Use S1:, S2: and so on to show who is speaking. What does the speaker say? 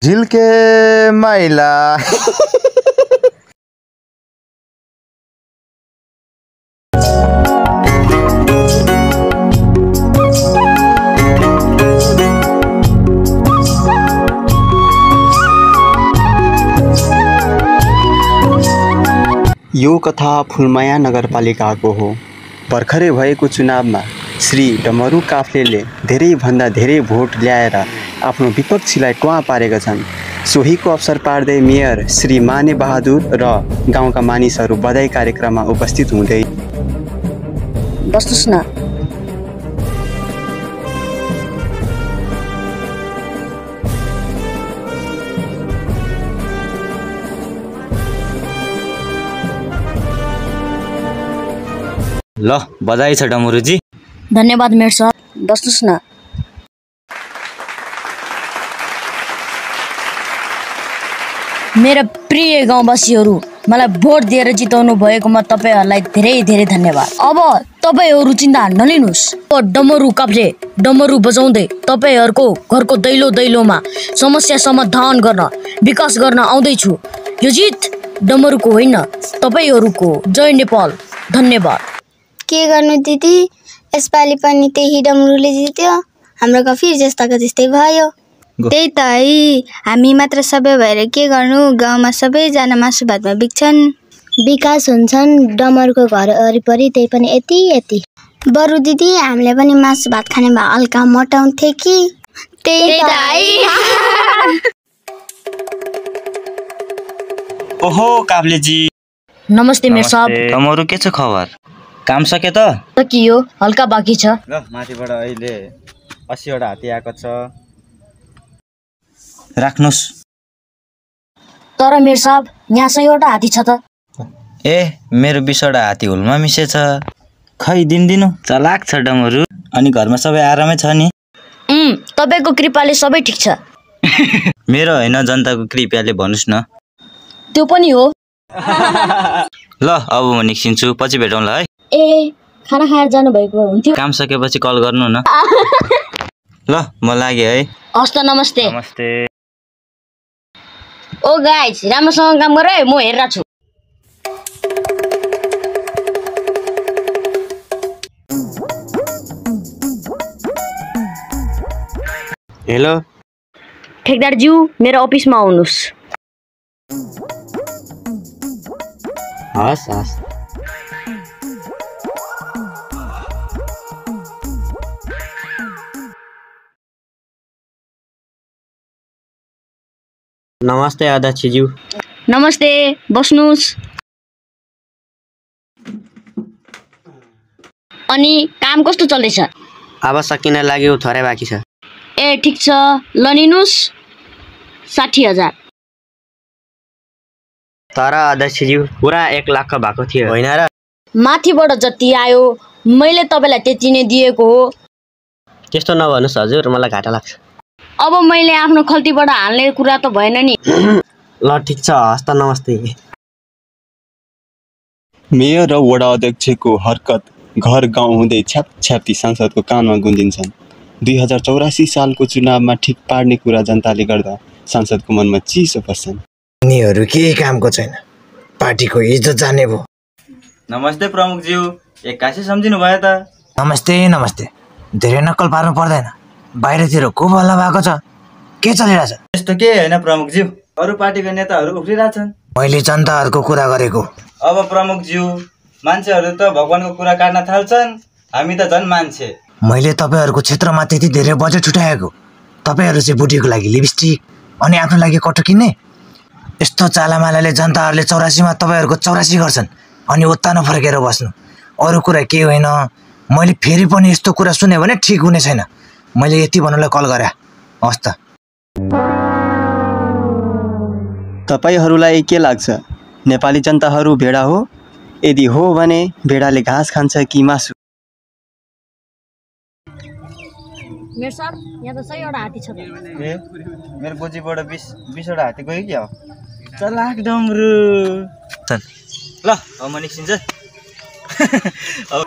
S1: झिल्के माइला यो कथा फुलमाया नगरपालिकाको हो। भर्खरै भएको चुनावमा श्री डमरू काफ्लेले धेरैभन्दा धेरै भोट ल्याएर आफ्नो विपक्षीलाई ट्वाँ पारेका छन्। सोहीको अवसर पार्दै मेयर श्री माने बहादुर र गाउँका मानिसहरू बधाई कार्यक्रममा उपस्थित हुँदै
S2: बस्नुस् न।
S3: ल बधाई छ डमरुजी।
S2: धन्यवाद मेयर सर, बस्नुस् न। मेरा प्रिय गाउँवासीहरू, मलाई भोट दिएर जिताउनु भएकोमा तपाईहरूलाई धेरै धेरै धन्यवाद। अब तपाईहरू चिन्ता नलिनुस्। डमरू काफ्ले डमरू बजाउँदै तपाईहरूको घरको दैलो दैलोमा समस्या समाधान गर्न, विकास गर्न आउँदैछु। यो जित डमरूको होइन, तपाईहरूको। जय नेपाल। धन्यवाद।
S4: के गर्नु दिदी, यसपालि पनि त्यही डमरूले जित्यो। हाम्रो गाउँ फेरि जस्ताको त्यस्तै भयो। त्यही त है, हामी मात्र सबै भएर के गर्नु। गाउँमा सबैजना मासु भातमा बिक्छन्, विकास हुन्छन्। डमरूको घर वरिपरि त्यही पनि यति यति। बरु दिदी हामीले पनि मासु भात खाने भए हल्का मोटाउँथे कि। त्यही त है।
S3: ओहो काफ्लेजी।
S2: नमस्ते मेयर साहब।
S3: डमरू के छ खबर? काम सके त?
S2: सकियो, हल्का बाँकी छ।
S1: ल माथिबाट अहिले 80 वटा हात्ती आएको छ।
S3: राख्नुस्।
S2: तर मेयर साहब यहाँ 100 वटा हात्ती छ त।
S3: ए मेरो 20 वटा हात्ती हुलमा मिसेछ। खै दिनु चलाक छ डमरू। अनि घरमा सबै आरामै छ नि?
S2: तपाईको कृपाले सबै ठिक छ।
S3: मेरो होइन, जनताको कृपाले भन्नुस् न।
S2: त्यो पनि हो।
S3: ल अब म निस्किन्छु, पछि भेटौँला है।
S2: ए खाना खाएर जानु भएको हुन्थ्यो।
S3: काम सकेपछि कल गर्नु न। ल म लागे है।
S2: हस् त, नमस्ते।
S3: नमस्ते।
S2: ओ गाइस, राम्रोसँग काम गर है, म हेरेर छु।
S1: हेलो
S2: ठेकदार ज्यू, मेरो अफिसमा आउनुस्।
S1: हस् हस्। नमस्ते अध्यक्षज्यू।
S2: नमस्ते, बस्नुस्। अनि काम कस्तो चल्दैछ?
S1: अब सकिन लाग्यो, थोरै बाँकी छ।
S2: ए ठिक छ, लनिनुस् 60,000।
S1: तर अध्यक्षज्यू पुरा 1 लाख भएको थियो होइन र?
S2: माथिबाट जति आयो मैले तपाईँलाई त्यति नै दिएको हो।
S1: त्यस्तो नभन्नुहोस् हजुर, मलाई घाटा लाग्छ।
S2: अब मैले आफ्नो खल्तीबाट हाल्ने कुरा त भएन नि।
S1: ल ठिक छ, हस् त, नमस्ते।
S5: मेयर र वडा अध्यक्षको हरकत घर गाउँ हुँदै छ्याप्छ्याप्ती सांसदको कानमा गुन्जिन्छन्। 2084 सालको चुनावमा ठिक पार्ने कुरा जनताले गर्दा सांसदको मनमा चिसो बस्छन्।
S6: यिनीहरू केही कामको छैन, पार्टीको इज्जत जाने भयो।
S3: नमस्ते प्रमुखज्यू, एक्कासी सम्झिनु भयो त?
S6: नमस्ते नमस्ते। धेरै नक्कल पार्नु पर्दैन, बाहिरतिर को बल्ल भएको छ, के चलिरहेछ?
S3: यस्तो केही होइन प्रमुखज्यू, अरू पार्टीका नेताहरू उफ्रिरहेछन्।
S6: मैले जनताहरूको कुरा गरेको।
S3: अब प्रमुखज्यू, मान्छेहरू त भगवानको कुरा काट्न थाल्छन्, हामी त झन् मान्छे।
S6: मैले तपाईँहरूको क्षेत्रमा त्यति धेरै बजेट उठाएको, तपाईँहरू चाहिँ बुढीको लागि लिपस्टिक अनि आफ्नो लागि कटो किन्ने? यस्तो चालामालाले जनताहरूले 84मा तपाईँहरूको 84 गर्छन् अनि उत्तानो फर्केर बस्नु। अरू कुरा के होइन, मैले फेरि पनि यस्तो कुरा सुने भने ठिक हुने छैन। मैले यति भन्नुलाई कल गरे। हस् त।
S5: तपाईहरूलाई के लाग्छ, नेपाली जनताहरू भेडा हो? यदि हो भने भेडाले घाँस खान्छ कि मासु?
S2: मेयर साहब, यहाँ त 100 वटा हात्ती छ।
S3: ए मेरो बोजीबाट 20 वटा हात्ती गयो क्या? चलाक डमरू। ल अब म निस्किन्छ। अब